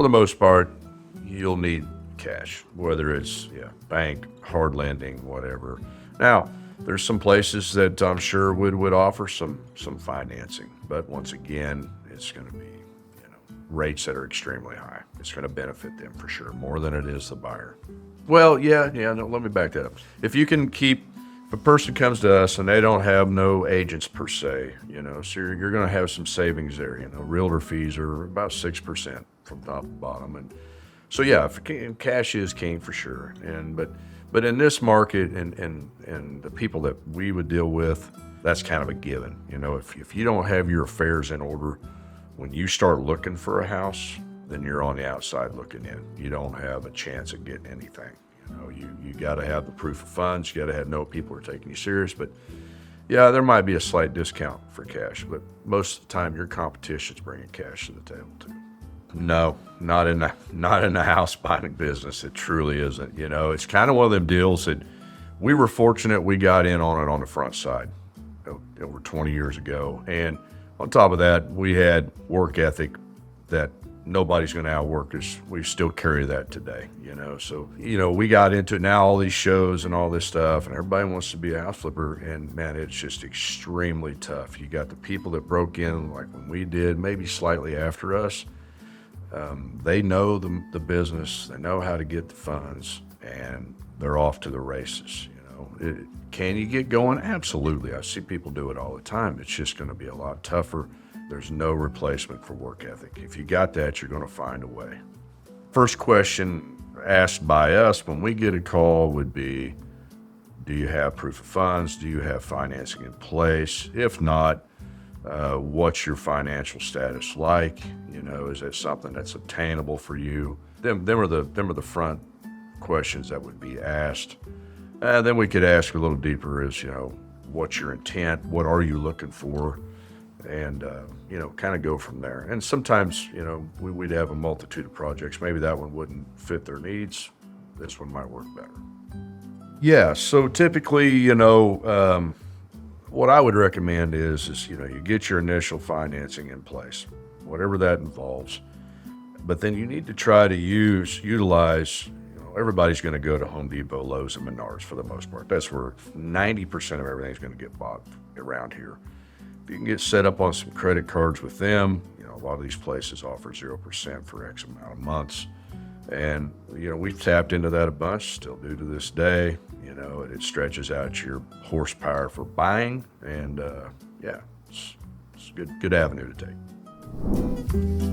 the most part, you'll need cash, whether it's bank, hard lending, whatever. Now, there's some places that I'm sure would offer some financing, but once again, it's going to be rates that are extremely high. It's going to benefit them for sure, more than it is the buyer. Well, no, let me back that up. If a person comes to us and they don't have no agents per se, so you're going to have some savings there. Realtor fees are about 6% from top to bottom, and so cash is king for sure. But in this market and the people that we would deal with, that's kind of a given. If you don't have your affairs in order, when you start looking for a house, then you're on the outside looking in. You don't have a chance of getting anything. You got to have the proof of funds. You got to know people are taking you serious. But there might be a slight discount for cash, but most of the time your competition's bringing cash to the table too. No, not in the house buying business. It truly isn't. It's kind of one of them deals that we were fortunate we got in on it on the front side over 20 years ago. And on top of that, we had work ethic that nobody's going to outwork us. We still carry that today, So, we got into it now, all these shows and all this stuff, and everybody wants to be a house flipper. And man, it's just extremely tough. You got the people that broke in like when we did, maybe slightly after us. They know the business, they know how to get the funds, and they're off to the races. Can you get going? Absolutely. I see people do it all the time. It's just going to be a lot tougher. There's no replacement for work ethic. If you got that, you're going to find a way. First question asked by us when we get a call would be, do you have proof of funds? Do you have financing in place? If not, what's your financial status like? Is that something that's obtainable for you? Them are the front questions that would be asked. Then we could ask a little deeper is, what's your intent? What are you looking for? And, kind of go from there. And sometimes, we'd have a multitude of projects. Maybe that one wouldn't fit their needs. This one might work better. Yeah, so typically, what I would recommend is you get your initial financing in place, whatever that involves. But then you need to try to utilize, everybody's going to go to Home Depot, Lowe's, and Menards for the most part. That's where 90% of everything's going to get bought around here. If you can get set up on some credit cards with them, a lot of these places offer 0% for X amount of months. And, we've tapped into that a bunch, still do to this day. It stretches out your horsepower for buying. And, it's a good avenue to take.